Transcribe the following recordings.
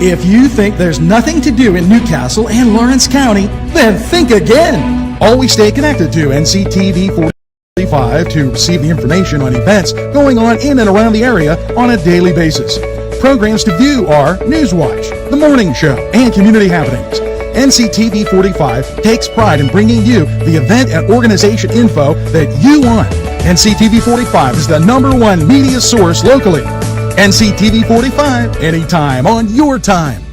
If you think there's nothing to do in Newcastle and Lawrence County, then think again. Always stay connected to NCTV45 to receive the information on events going on in and around the area on a daily basis. Programs to view are Newswatch, The Morning Show, and Community Happenings. NCTV45 takes pride in bringing you the event and organization info that you want. NCTV45 is the #1 media source locally. NCTV45, anytime on your time.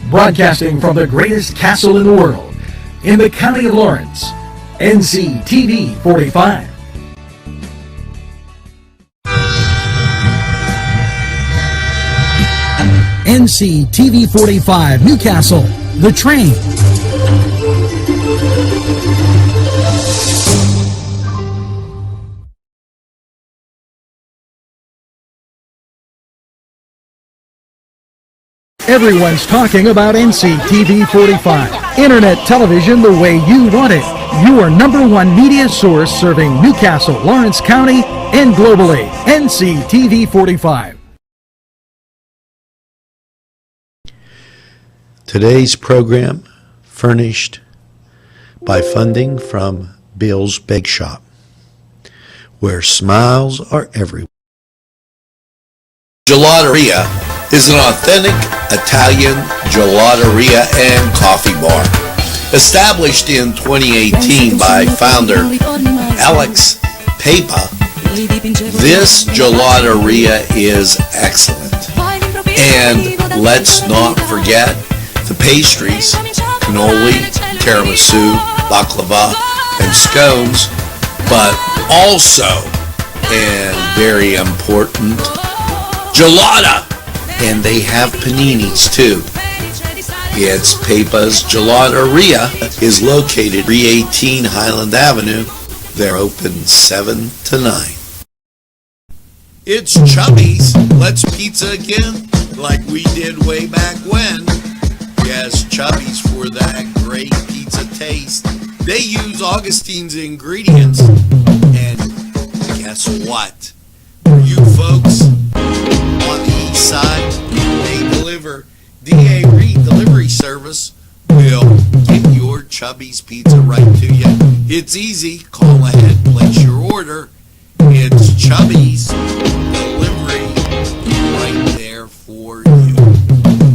Broadcasting from the greatest castle in the world, in the county of Lawrence, NCTV45. NCTV45 Newcastle, The Train. Everyone's talking about NCTV45. Internet television the way you want it. Your #1 media source serving Newcastle, Lawrence County, and globally. NCTV45. Today's program furnished by funding from Bill's Bake Shop, where smiles are everywhere. Gelateria is an authentic Italian gelateria and coffee bar. Established in 2018 by founder Alex Papa, this gelateria is excellent. And let's not forget the pastries, cannoli, tiramisu, baklava, and scones, but also, and very important, gelata. And they have paninis too. It's Papa's Gelateria is located 318 Highland Avenue. They're open 7 to 9. It's Chubby's Let's Pizza again, like we did way back when. Yes, Chubby's for that great pizza taste. They use Augustine's ingredients. And guess what? For you folks on the east side, they deliver. DA Reed Delivery Service will get your Chubby's Pizza right to you. It's easy. Call ahead, place your order. It's Chubby's Delivery right there for you.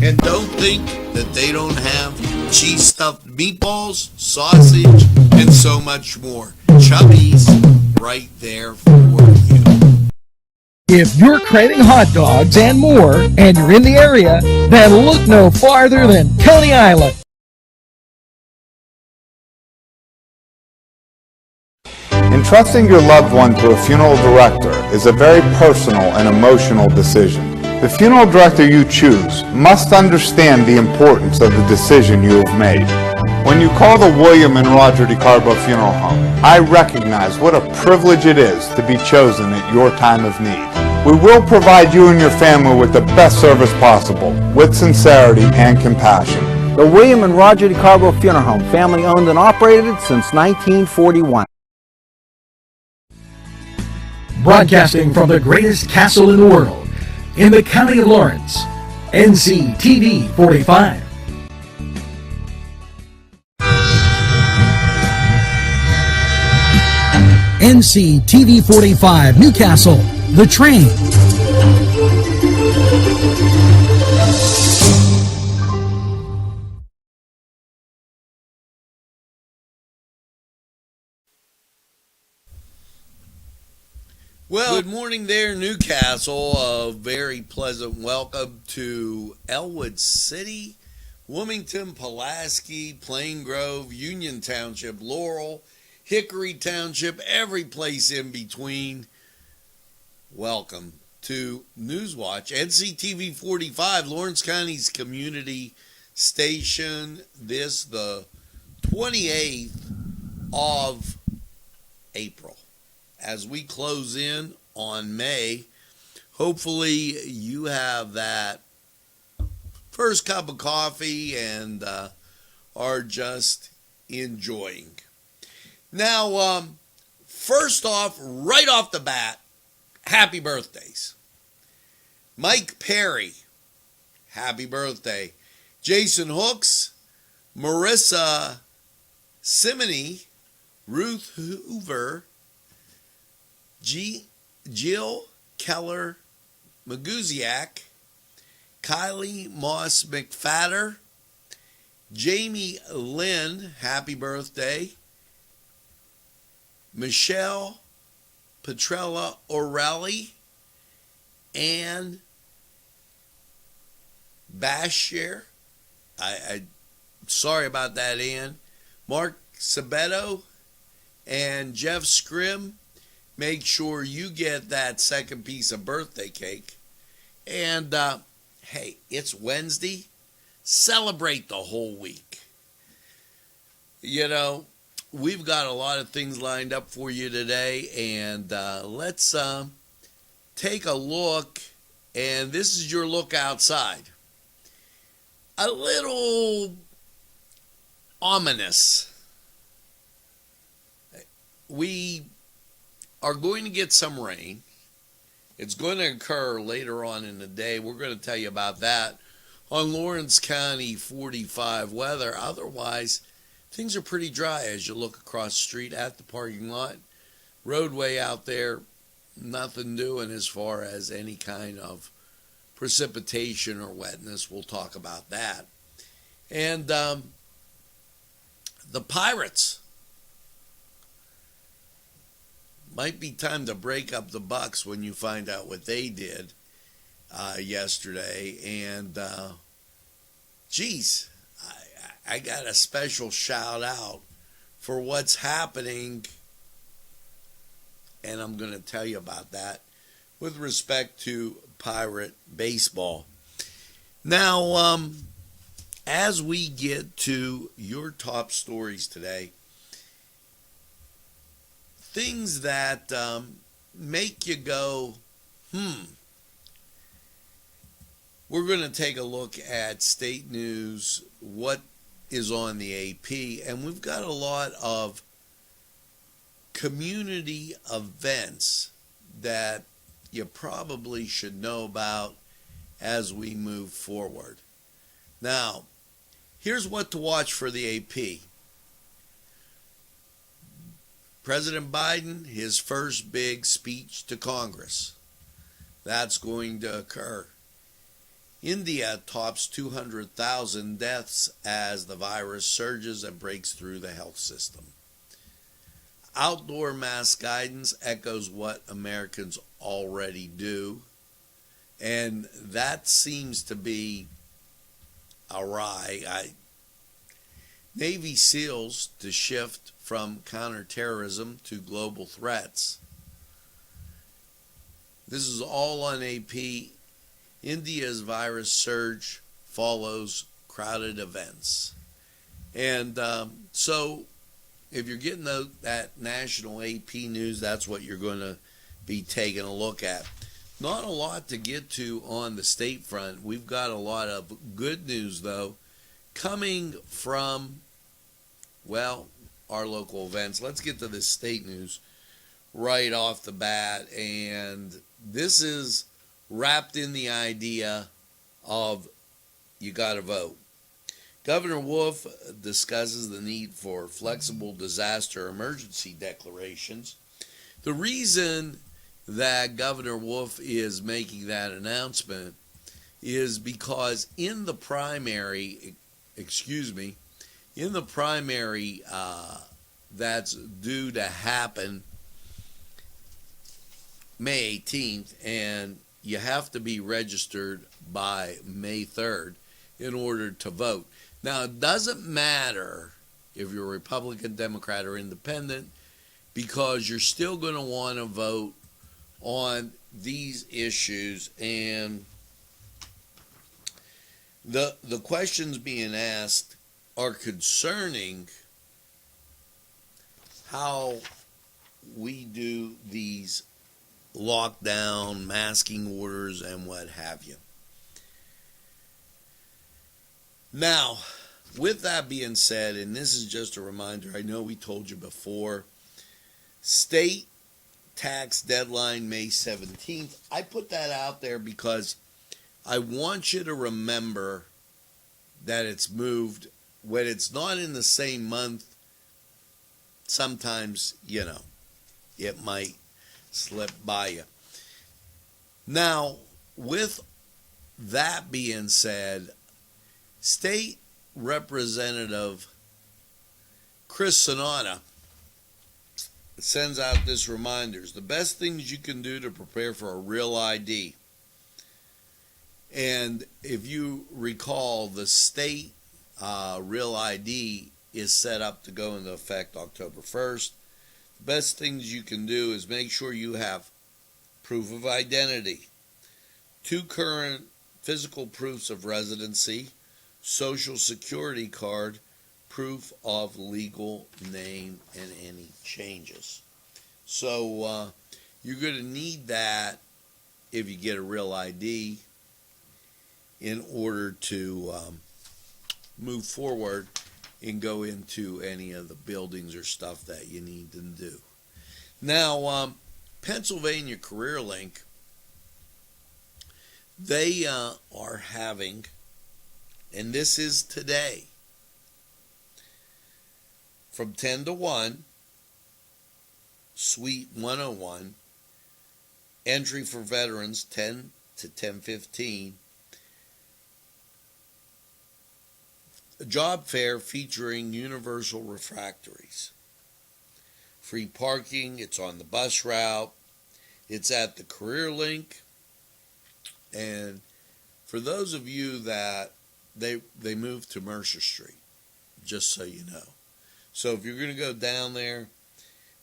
And don't think that they don't have cheese stuffed meatballs, sausage, and so much more. Chubby's right there for you. If you're craving hot dogs and more, and you're in the area, then look no farther than Coney Island. Entrusting your loved one to a funeral director is a very personal and emotional decision. The funeral director you choose must understand the importance of the decision you have made. When you call the William and Roger DeCarbo Funeral Home, I recognize what a privilege it is to be chosen at your time of need. We will provide you and your family with the best service possible, with sincerity and compassion. The William and Roger DeCarbo Funeral Home, family owned and operated since 1941. Broadcasting from the greatest castle in the world, in the county of Lawrence, NCTV45. NCTV45 Newcastle, The Train. Well, good morning there, Newcastle. A very pleasant welcome to Elwood City, Wilmington, Pulaski, Plain Grove, Union Township, Laurel, Hickory Township, every place in between. Welcome to Newswatch, NCTV45, Lawrence County's community station. This the 28th of April. As we close in on May, hopefully you have that first cup of coffee and are just enjoying. Now, first off, right off the bat, happy birthdays. Mike Perry, happy birthday. Jason Hooks, Marissa Simony, Ruth Hoover, Jill Keller Maguziak, Kylie Moss McFatter, Jamie Lynn, happy birthday. Michelle Petrella O'Reilly, Ann Bashir. I sorry about that, Ann. Mark Sabeto and Jeff Scrim. Make sure you get that second piece of birthday cake. And hey, it's Wednesday. Celebrate the whole week. You know, we've got a lot of things lined up for you today, and let's take a look. And this is your look outside. A little ominous. We are going to get some rain. It's going to occur later on in the day. We're going to tell you about that on Lawrence County 45 weather. Otherwise, things are pretty dry as you look across the street at the parking lot. Roadway out there, nothing doing as far as any kind of precipitation or wetness. We'll talk about that. And the Pirates. Might be time to break up the Bucks when you find out what they did yesterday. And, geez, I got a special shout out for what's happening, and I'm going to tell you about that with respect to Pirate baseball. Now, as we get to your top stories today, things that make you go, we're going to take a look at state news, what is on the AP, and we've got a lot of community events that you probably should know about as we move forward. Now, here's what to watch for the AP. President Biden, his first big speech to Congress. That's going to occur. India tops 200,000 deaths as the virus surges and breaks through the health system. Outdoor mask guidance echoes what Americans already do, and that seems to be awry. Navy SEALs to shift from counterterrorism to global threats. This is all on AP. India's virus surge follows crowded events. And so if you're getting that national AP news, that's what you're going to be taking a look at. Not a lot to get to on the state front. We've got a lot of good news, though, coming from, well, our local events. Let's get to this state news right off the bat. And this is wrapped in the idea of you got to vote. Governor Wolf discusses the need for flexible disaster emergency declarations. The reason that Governor Wolf is making that announcement is because in the primary that's due to happen May 18th, and you have to be registered by May 3rd in order to vote. Now, it doesn't matter if you're Republican, Democrat, or Independent, because you're still going to want to vote on these issues. And the questions being asked are concerning how we do these lockdown, masking orders, and what have you. Now, with that being said, and this is just a reminder, I know we told you before, state tax deadline May 17th. I put that out there because I want you to remember that it's moved when it's not in the same month. Sometimes, it might slip by you. Now, with that being said, State Representative Chris Sonata sends out this reminders. The best things you can do to prepare for a real ID. And if you recall, the state real ID is set up to go into effect October 1st. The best things you can do is make sure you have proof of identity, 2 current physical proofs of residency, social security card, proof of legal name, and any changes. So you're going to need that if you get a real ID in order to move forward and go into any of the buildings or stuff that you need to do. Now, Pennsylvania CareerLink, they are having, and this is today, from 10 to 1, Suite 101, entry for veterans 10 to 10:15, a job fair featuring universal refractories. Free parking, it's on the bus route, it's at the CareerLink, and for those of you that they moved to Mercer Street, just so you know. So if you're going to go down there,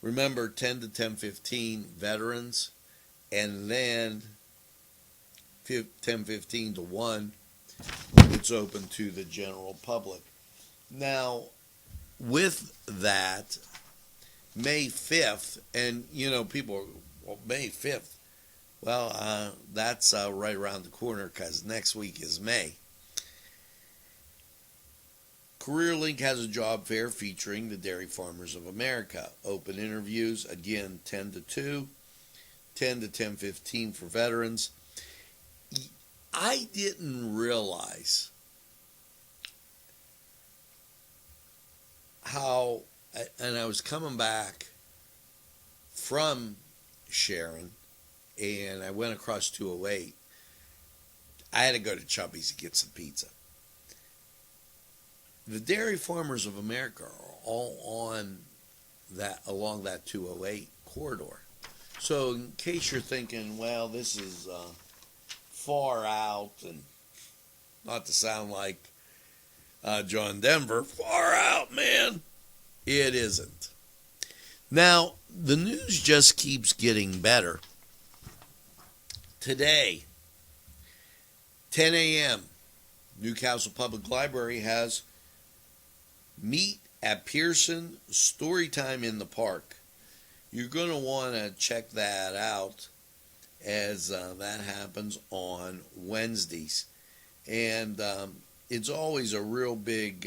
remember 10 to 10:15 veterans, and then 10:15 to 1, it's open to the general public. Now, with that, May 5th, and people, well, May 5th, well, that's right around the corner because next week is May. CareerLink has a job fair featuring the Dairy Farmers of America. Open interviews, again, 10 to 2, 10 to 10:15 for veterans. I didn't realize how, and I was coming back from Sharon, and I went across 208. I had to go to Chubby's to get some pizza. The Dairy Farmers of America are all along that 208 corridor. So in case you're thinking, well, this is far out, and not to sound like John Denver, far out, man, it isn't. Now, the news just keeps getting better. Today, 10 a.m., Newcastle Public Library has Meet at Pearson Storytime in the Park. You're going to want to check that out as that happens on Wednesdays. And it's always a real big,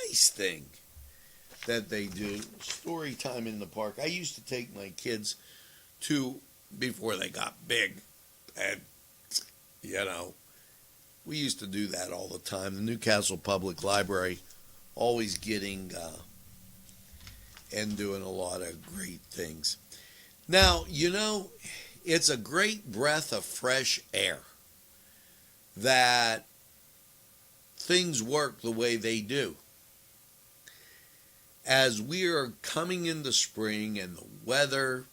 nice thing that they do. Story time in the park. I used to take my kids to, before they got big, and, we used to do that all the time. The Newcastle Public Library always getting and doing a lot of great things. Now, it's a great breath of fresh air that things work the way they do. As we are coming into spring and the weather,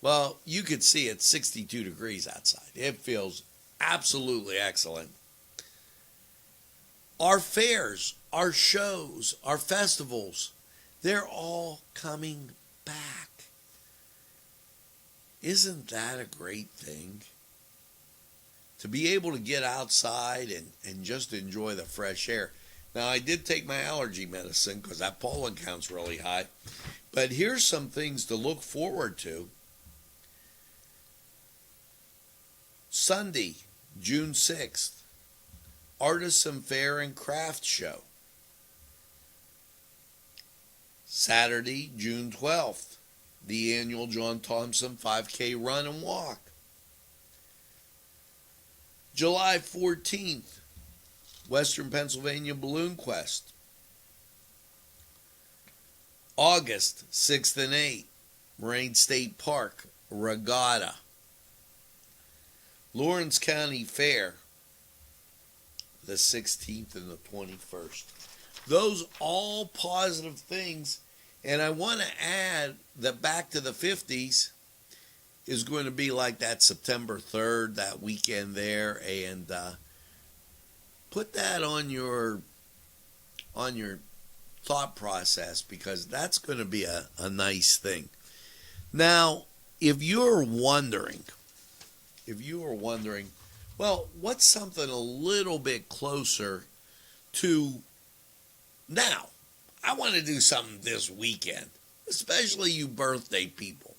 well, you could see it's 62 degrees outside. It feels absolutely excellent. Our fairs, our shows, our festivals, they're all coming back. Isn't that a great thing? To be able to get outside and just enjoy the fresh air. Now, I did take my allergy medicine because that pollen count's really high. But here's some things to look forward to. Sunday, June 6th, Artisan Fair and Craft Show. Saturday, June 12th, the annual John Thompson 5K Run and Walk. July 14th, Western Pennsylvania Balloon Quest. August 6th and 8th, Moraine State Park Regatta. Lawrence County Fair, the 16th and the 21st. Those all positive things. And I want to add that Back to the 50s is going to be like that September 3rd, that weekend there. And put that on your thought process, because that's going to be a nice thing. Now, if you're wondering, well, what's something a little bit closer to now? I want to do something this weekend, especially you birthday people.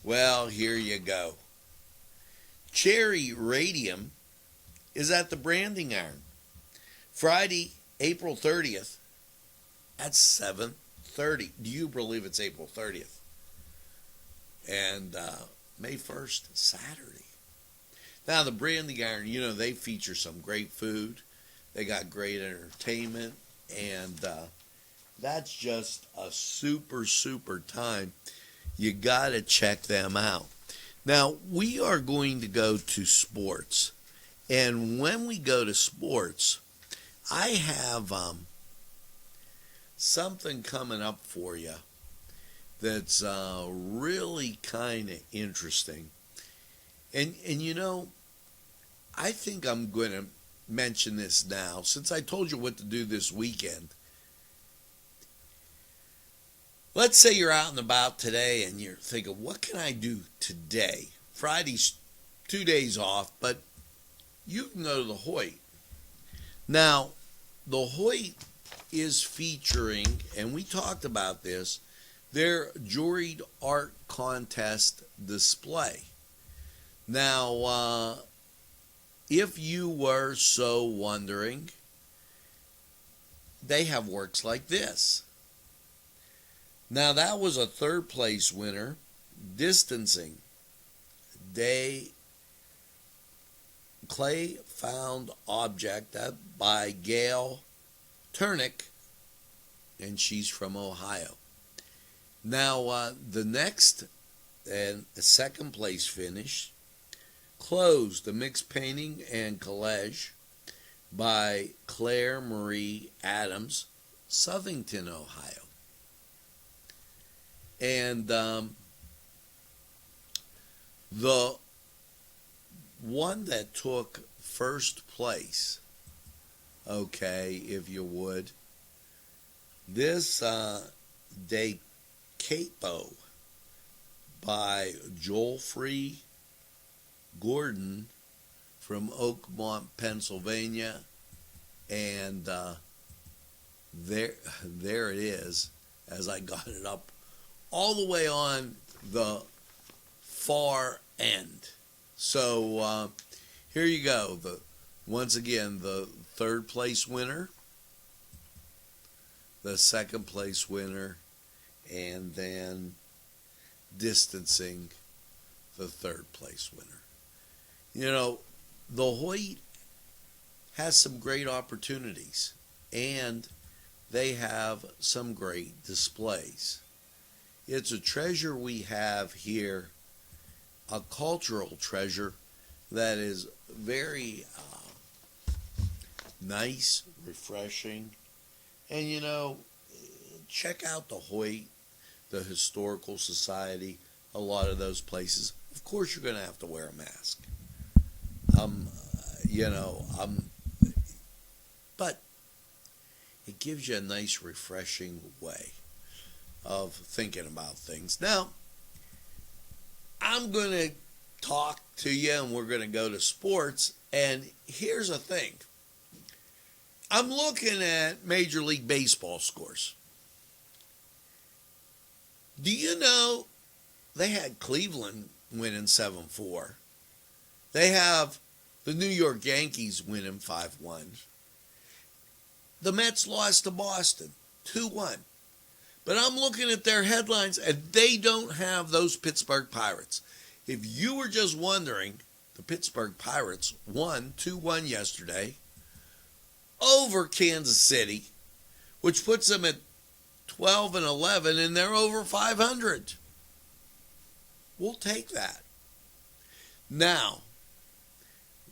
Well, here you go. Cherry Radium is at the Branding Iron. Friday, April 30th at 7:30. Do you believe it's April 30th? And May 1st, Saturday. Now, the Branding Iron, you know, they feature some great food. They got great entertainment. And that's just a super, super time. You got to check them out. Now, we are going to go to sports. And when we go to sports, I have something coming up for you that's really kind of interesting. And you know, I think I'm going to mention this now, since I told you what to do this weekend. Let's say you're out and about today and you're thinking, what can I do today? Friday's 2 days off, but you can go to the Hoyt. Now, the Hoyt is featuring, and we talked about this, their juried art contest display. Now, if you were so wondering, they have works like this. Now, that was a third place winner, distancing. Clay found object by Gail Turnick, and she's from Ohio. Now, the next and second place finish, closed, a mixed painting and collage by Claire Marie Adams, Southington, Ohio. And the one that took first place, okay, if you would, this De Capo by Joelfrey Gordon from Oakmont, Pennsylvania, and there it is, as I got it up all the way on the far end. So here you go. Once again, the third place winner, the second place winner, and then distancing the third place winner. You know, the Hoyt has some great opportunities, and they have some great displays. It's a treasure we have here, a cultural treasure that is very nice, refreshing. And, you know, check out the Hoyt, the Historical Society, a lot of those places. Of course, you're going to have to wear a mask. But it gives you a nice, refreshing way of thinking about things. Now, I'm going to talk to you, and we're going to go to sports. And here's the thing. I'm looking at Major League Baseball scores. Do you know they had Cleveland winning 7-4? They have the New York Yankees winning 5-1. The Mets lost to Boston 2-1. But I'm looking at their headlines, and they don't have those Pittsburgh Pirates. If you were just wondering, The Pittsburgh Pirates won 2-1 yesterday over Kansas City, which puts them at 12-11, and they're over 500. We'll take that. Now,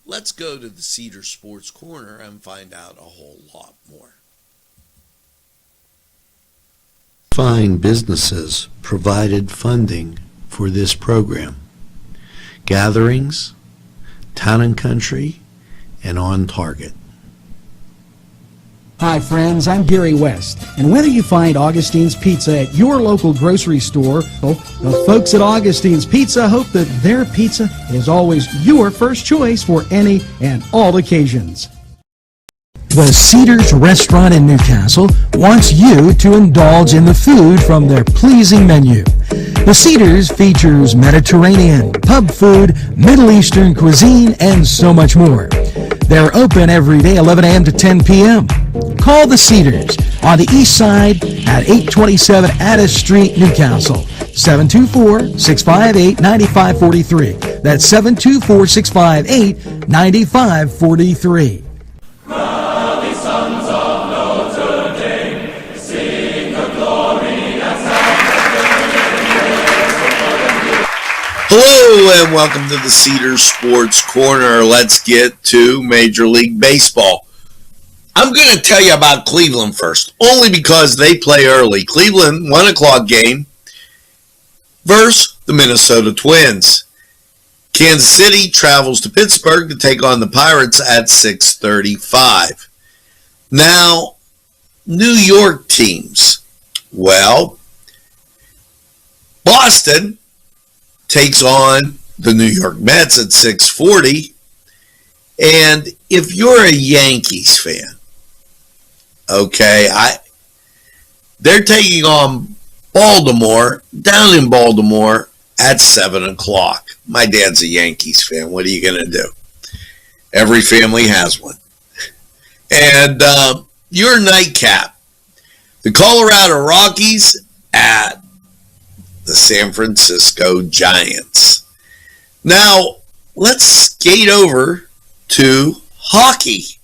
let's go to the Cedar Sports Corner and find out a whole lot more. Fine businesses provided funding for this program. Gatherings, Town and Country, and On Target. Hi friends, I'm Gary West, and whether you find Augustine's Pizza at your local grocery store, the folks at Augustine's Pizza hope that their pizza is always your first choice for any and all occasions. The Cedars Restaurant in Newcastle wants you to indulge in the food from their pleasing menu. The Cedars features Mediterranean, pub food, Middle Eastern cuisine, and so much more. They're open every day, 11 a.m. to 10 p.m. Call the Cedars on the east side at 827 Addis Street, Newcastle. 724-658-9543. That's 724-658-9543. Hello and welcome to the Cedar Sports Corner. Let's get to Major League Baseball. I'm going to tell you about Cleveland first, only because they play early. Cleveland, 1 o'clock game versus the Minnesota Twins. Kansas City travels to Pittsburgh to take on the Pirates at 6:35. Now, New York teams. Well, Boston takes on the New York Mets at 6:40. And if you're a Yankees fan, okay, they're taking on Baltimore, down in Baltimore at 7 o'clock. My dad's a Yankees fan. What are you going to do? Every family has one. And your nightcap, the Colorado Rockies at the San Francisco Giants. Now, let's skate over to hockey.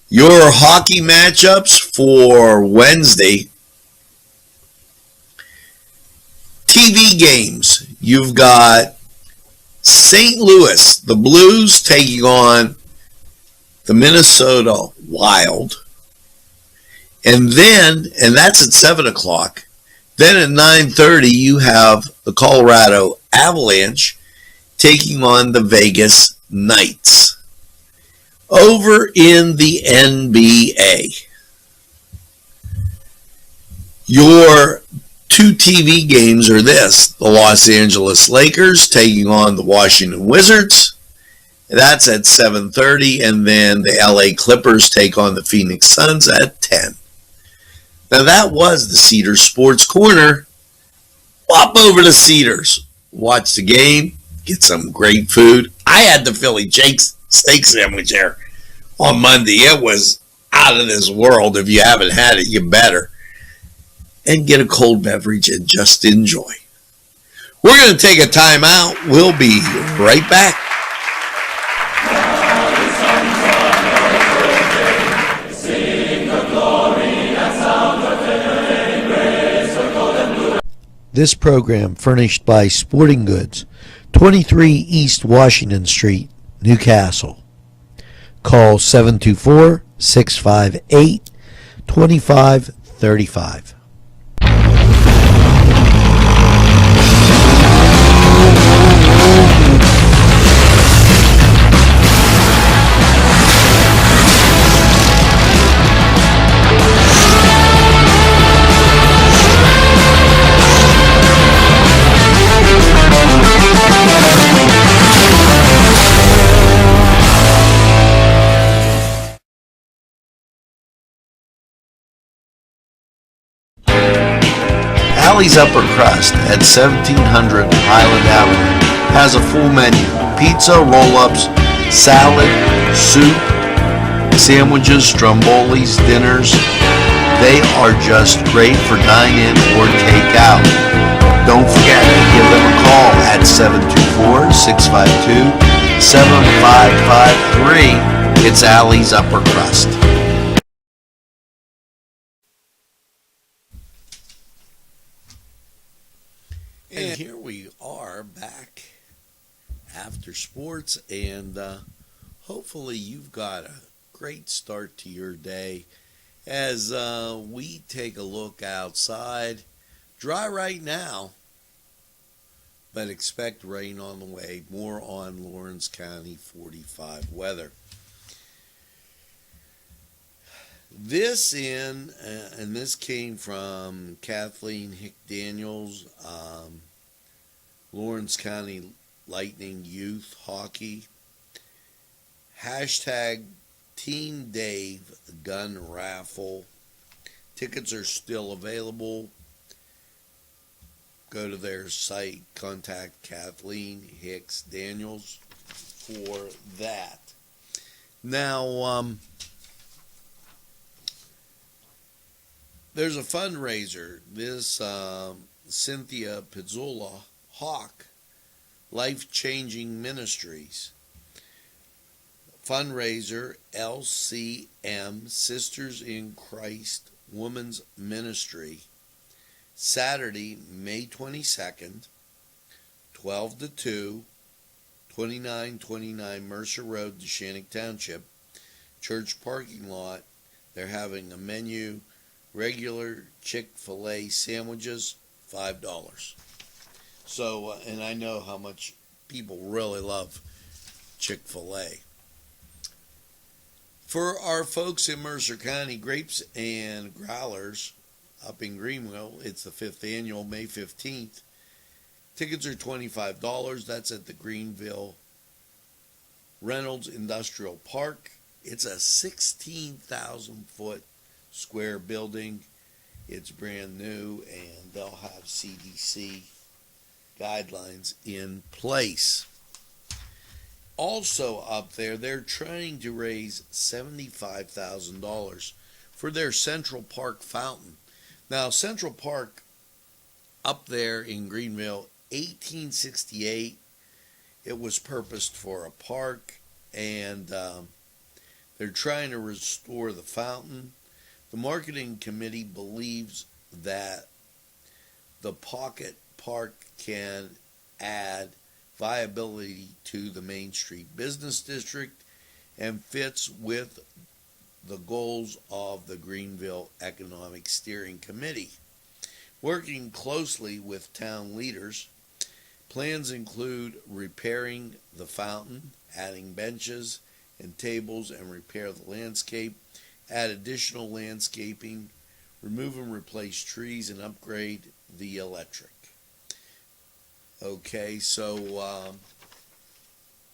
Your hockey matchups for Wednesday. TV games. You've got St. Louis, the Blues, taking on the Minnesota Wild. And that's at 7 o'clock. Then at 9:30, you have the Colorado Avalanche taking on the Vegas Knights. Over in the NBA, your two TV games are this: the Los Angeles Lakers taking on the Washington Wizards. That's at 7:30, and then the LA Clippers take on the Phoenix Suns at 10. Now that was the Cedars Sports Corner. Pop over to Cedars, watch the game, get some great food. I had the Philly steak sandwich there on Monday. It was out of this world. If you haven't had it, you better. And get a cold beverage and just enjoy. We're going to take a time out. We'll be right back. This program furnished by Sporting Goods, 23 East Washington Street, Newcastle. Call 724-658-2535. Alley's Upper Crust at 1700 Highland Avenue has a full menu: pizza, roll-ups, salad, soup, sandwiches, strombolis, dinners. They are just great for dine-in or take-out. don't forget to give them a call at 724-652-7553. It's Allie's Upper Crust. And here we are back after sports, and hopefully you've got a great start to your day as we take a look outside. Dry right now, but expect rain on the way. More on Lawrence County 45 weather. This and this came from Kathleen Hick-Daniels, Lawrence County Lightning Youth Hockey. Hashtag Team Dave Gun Raffle. Tickets are still available. Go to their site, contact Kathleen Hicks Daniels for that. Now, there's a fundraiser. This Cynthia Pizzula Hawk, Life Changing Ministries. Fundraiser, LCM, Sisters in Christ Women's Ministry. Saturday, May 22nd, 12 to 2, 2929 Mercer Road, Deshannock Township, church parking lot. They're having a menu, regular Chick-fil-A sandwiches, $5. So, and I know how much people really love Chick-fil-A. For our folks in Mercer County, Grapes and Growlers, up in Greenville, it's the 5th annual, May 15th. Tickets are $25. That's at the Greenville Reynolds Industrial Park. It's a 16,000-foot square building. It's brand new, and they'll have CDC guidelines in place. Also up there, they're trying to raise $75,000 for their Central Park fountain. Now, Central Park up there in Greenville, 1868, it was purposed for a park, and they're trying to restore the fountain. The marketing committee believes that the pocket park can add viability to the Main Street Business District and fits with the goals of the Greenville Economic Steering Committee. Working closely with town leaders, plans include repairing the fountain, adding benches and tables and repair the landscape, add additional landscaping, remove and replace trees, and upgrade the electric. Okay, so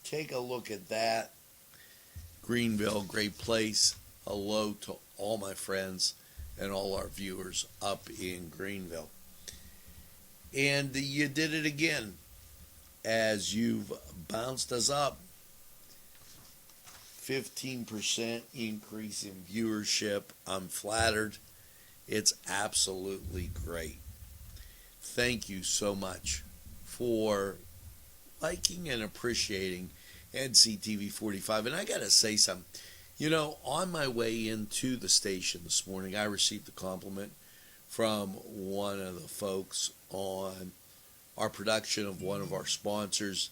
take a look at that. Greenville, great place. Hello to all my friends and all our viewers up in Greenville. And you did it again as you've bounced us up. 15% increase in viewership. I'm flattered. It's absolutely great. Thank you so much for liking and appreciating NCTV45. And I got to say something. You know, on my way into the station this morning, I received a compliment from one of the folks on our production of one of our sponsors.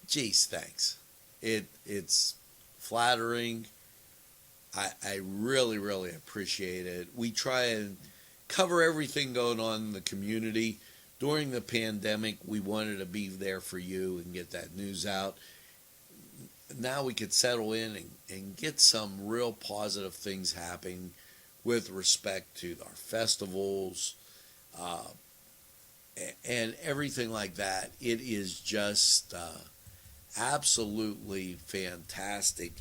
Geez, thanks. It's flattering. I really, really appreciate it. We try and cover everything going on in the community. During the pandemic, we wanted to be there for you and get that news out. Now we could settle in and get some real positive things happening with respect to our festivals and everything like that. It is just absolutely fantastic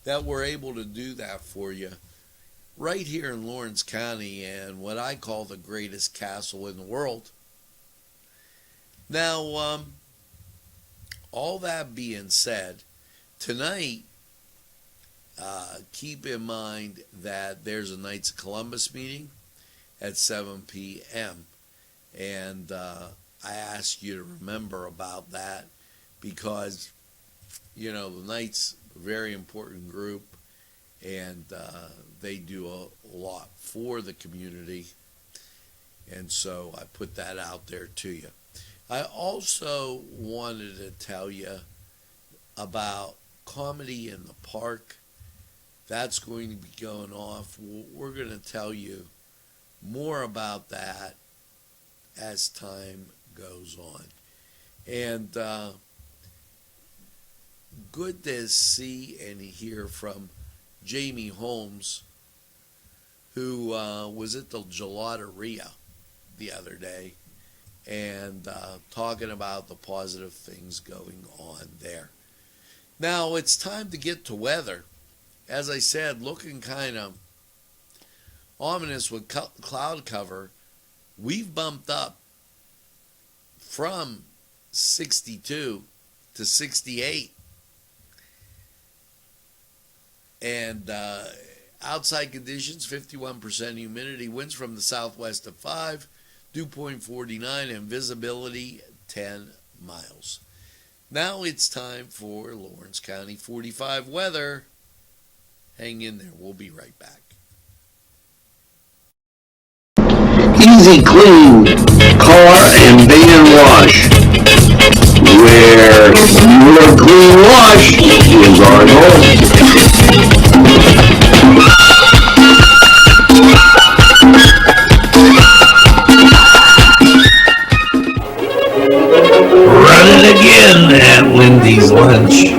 that we're able to do that for you right here in Lawrence County and what I call the greatest castle in the world. Now, all that being said, tonight, keep in mind that there's a Knights of Columbus meeting at 7 p.m. And I ask you to remember about that because, the Knights are a very important group, and they do a lot for the community. And so I put that out there to you. I also wanted to tell you about Comedy in the Park. That's going to be going off. We're going to tell you more about that as time goes on. And good to see and hear from Jamie Holmes, who was at the Gelateria the other day and talking about the positive things going on there. Now it's time to get to weather. As I said, looking kind of ominous with cloud cover. We've bumped up from 62 to 68. And outside conditions, 51% humidity, winds from the southwest of 5, dew point 49, and visibility 10 miles. Now it's time for Lawrence County 45 weather. Hang in there. We'll be right back. Easy Clean Car and Van Wash, where your clean wash is our goal. Run it again at Lindy's Lunch.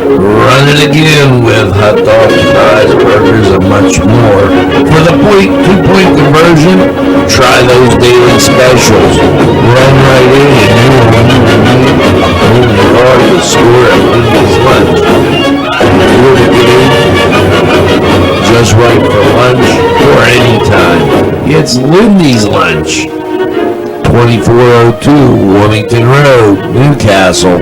Run it again with hot dogs, fries, burgers, and much more. For the 2-point conversion, try those daily specials. Run right in and you are the score at Lindy's Lunch. Here to get in, just right for lunch or anytime. It's Lindy's Lunch. 2402 Wilmington Road, Newcastle.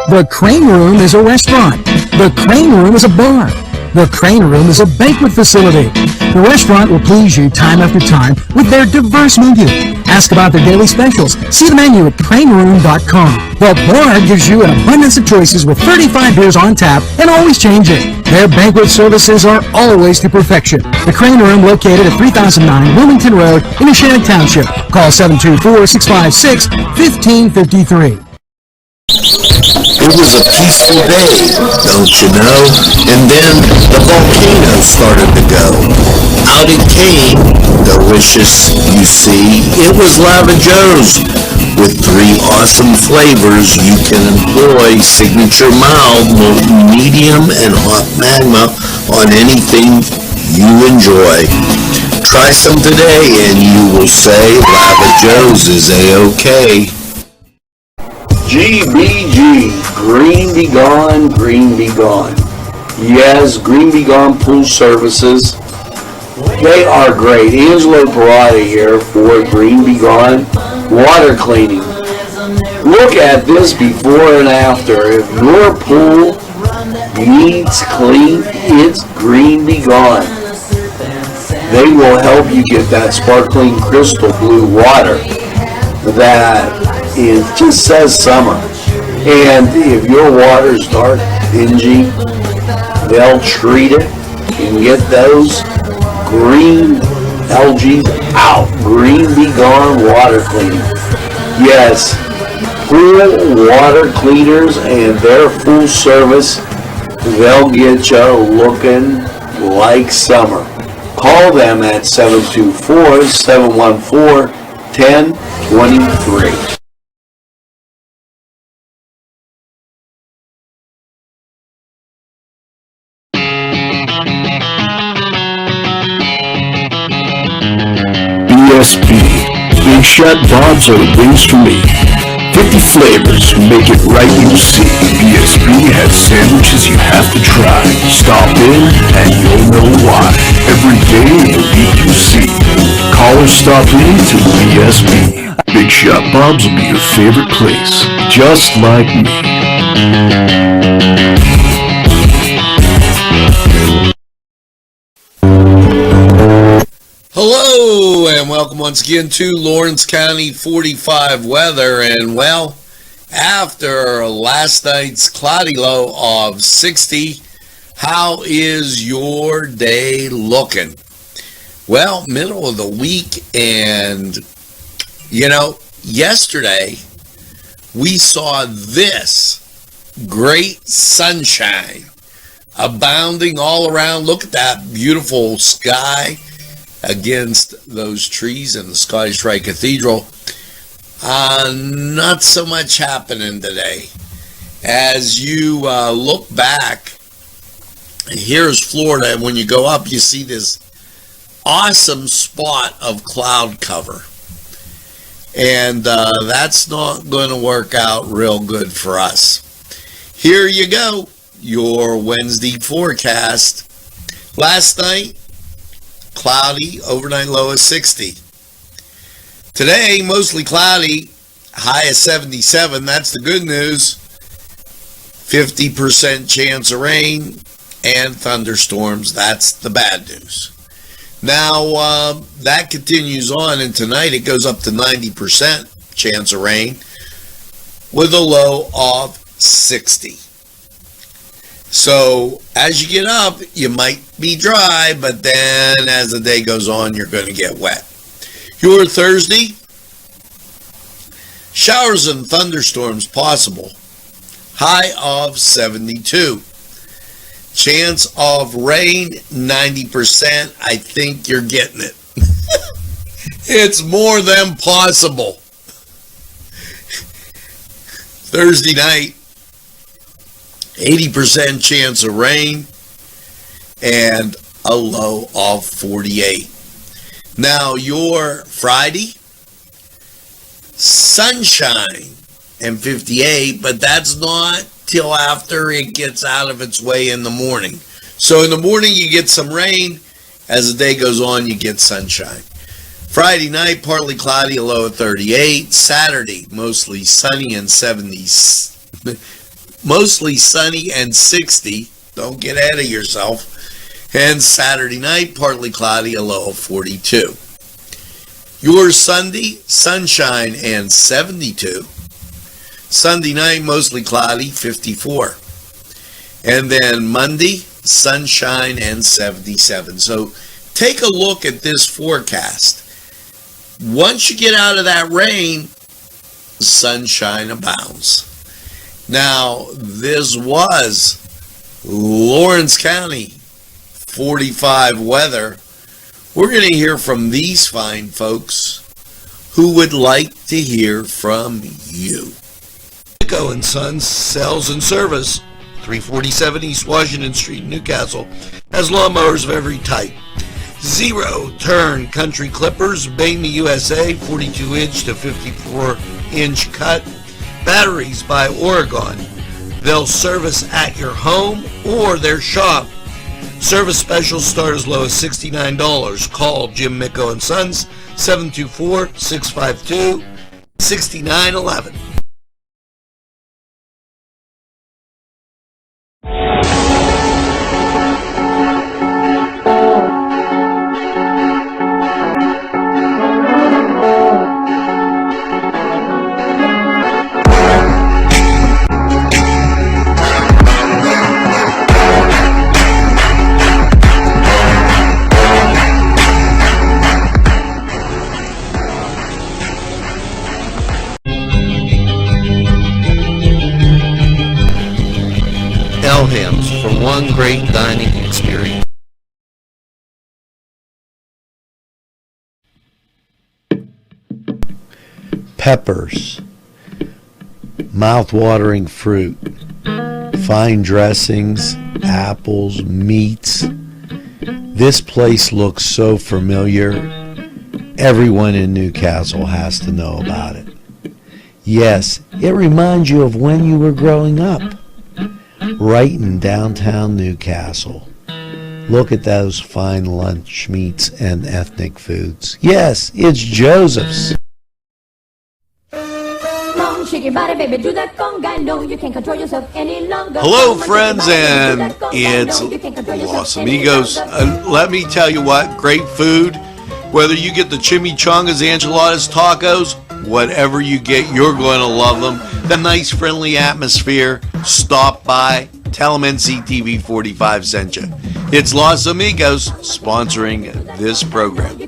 The Crane Room is a restaurant. The Crane Room is a bar. The Crane Room is a banquet facility. The restaurant will please you time after time with their diverse menu. Ask about their daily specials. See the menu at craneroom.com. The bar gives you an abundance of choices with 35 beers on tap and always changing. Their banquet services are always to perfection. The Crane Room, located at 3009 Wilmington Road in Shannon Township. Call 724-656-1553. It was a peaceful day, don't you know? And then the volcano started to go. Out it came, delicious, you see. It was Lava Joe's. With 3 awesome flavors you can employ: signature mild, medium, and hot magma on anything you enjoy. Try some today and you will say Lava Joe's is A-OK. GBG, Green Be Gone, Green Be Gone. Yes, Green Be Gone Pool Services. They are great. Angelo Perrotta here for Green Be Gone Water Cleaning. Look at this before and after. If your pool needs clean, it's Green Be Gone. They will help you get that sparkling crystal blue water that it just says summer. And if your water's dark, dingy, they'll treat it and get those green algae out. Green Be Gone Water Cleaning. Yes, pool water cleaners and their full service, they'll get you looking like summer. Call them at 724-714-1023. BSB, Big Shot Bobs are the wings for me. 50 flavors, make it right when you see. BSB has sandwiches you have to try. Stop in and you'll know why. Every day in the week you see. Call or stop in to BSB. Big Shot Bobs will be your favorite place, just like me. Hello Hello and welcome once again to Lawrence County 45 weather. And well, after last night's cloudy low of 60, how is your day looking? Well, middle of the week, and yesterday we saw this great sunshine abounding all around. Look at that beautiful sky against those trees in the Scottish Rite Cathedral. Not so much happening today. As you look back, here's Florida, and when you go up, you see this awesome spot of cloud cover. And that's not going to work out real good for us. Here you go, your Wednesday forecast. Last night, cloudy, overnight low of 60. Today, mostly cloudy, high of 77. That's the good news. 50% chance of rain and thunderstorms. That's the bad news. Now, that continues on, and tonight it goes up to 90% chance of rain with a low of 60. So as you get up, you might be dry, but then as the day goes on, you're going to get wet. Your Thursday, showers and thunderstorms possible. High of 72. Chance of rain, 90%. I think you're getting it. It's more than possible. Thursday night, 80% chance of rain and a low of 48. Now your Friday, sunshine and 58, but that's not till after it gets out of its way in the morning. So in the morning you get some rain. As the day goes on, you get sunshine. Friday night, partly cloudy, a low of 38. Saturday, mostly sunny and 60. Don't get ahead of yourself. And Saturday night, partly cloudy, a low of 42. Your Sunday, sunshine and 72. Sunday night, mostly cloudy, 54. And then Monday, sunshine and 77. So take a look at this forecast. Once you get out of that rain, sunshine abounds. Now, this was Lawrence County 45 weather. We're going to hear from these fine folks who would like to hear from you. Nico and Sons Sales and Service, 347 East Washington Street, Newcastle, has lawnmowers of every type. Zero-turn country clippers, made in the USA, 42-inch to 54-inch cut. Batteries by Oregon. They'll service at your home or their shop. Service specials start as low as $69. Call Jim Micco and Sons, 724-652-6911. Elham's for one great dining experience. Peppers, mouth-watering fruit, fine dressings, apples, meats. This place looks so familiar. Everyone in Newcastle has to know about it. Yes, it reminds you of when you were growing up. Right in downtown Newcastle. Look at those fine lunch meats and ethnic foods. Yes, it's Joseph's. Hello, friends, and it's Los Amigos. Let me tell you what, great food, Whether you get the chimichangas, enchiladas, tacos, whatever you get, you're going to love them. The nice, friendly atmosphere. Stop by. Tell them NCTV45 sent you. It's Los Amigos sponsoring this program.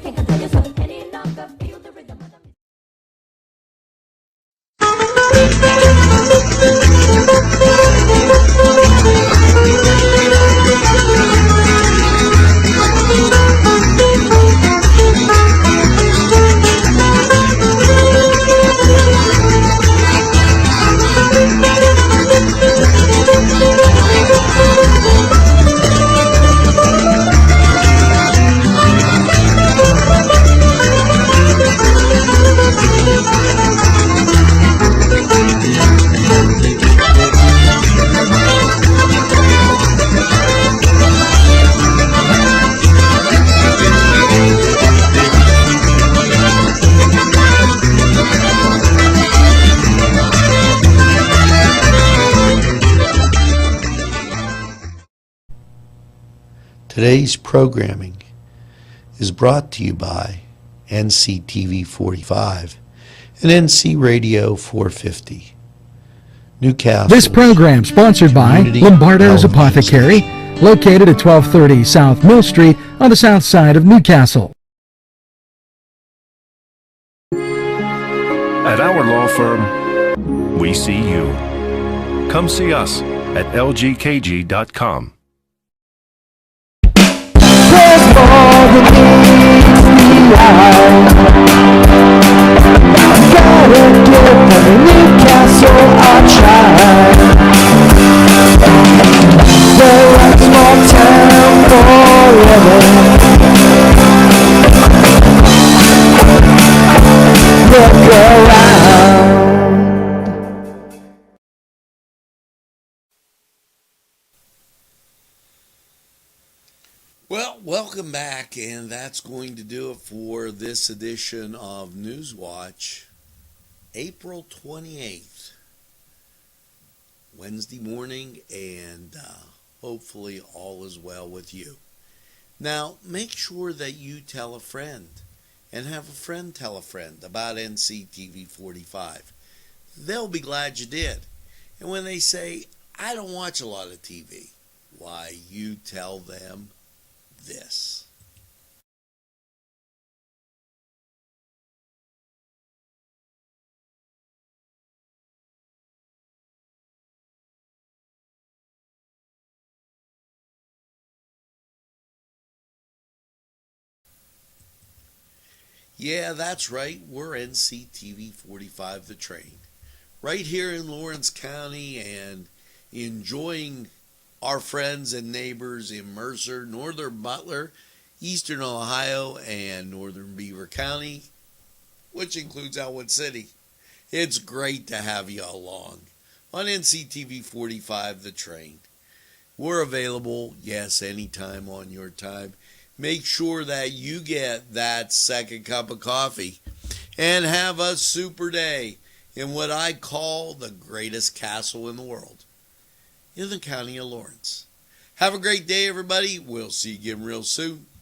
Today's programming is brought to you by NCTV45 and NC Radio 450. Newcastle. This program sponsored by Community Lombardo's television Apothecary, located at 1230 South Mill Street on the south side of Newcastle. At our law firm, we see you. Come see us at lgkg.com. Well, welcome back, and that's going to do it for this edition of Newswatch, April 28th, Wednesday morning, and hopefully all is well with you. Now, make sure that you tell a friend, and have a friend tell a friend about NCTV45. They'll be glad you did. And when they say, I don't watch a lot of TV, why, you tell them this. Yeah, that's right. We're NCTV45 The Train. Right here in Lawrence County, and enjoying our friends and neighbors in Mercer, Northern Butler, Eastern Ohio, and Northern Beaver County, which includes Elwood City. It's great to have you along on NCTV45 The Train. We're available, yes, anytime on your time. Make sure that you get that second cup of coffee and have a super day in what I call the greatest castle in the world, in the county of Lawrence. Have a great day, everybody. We'll see you again real soon.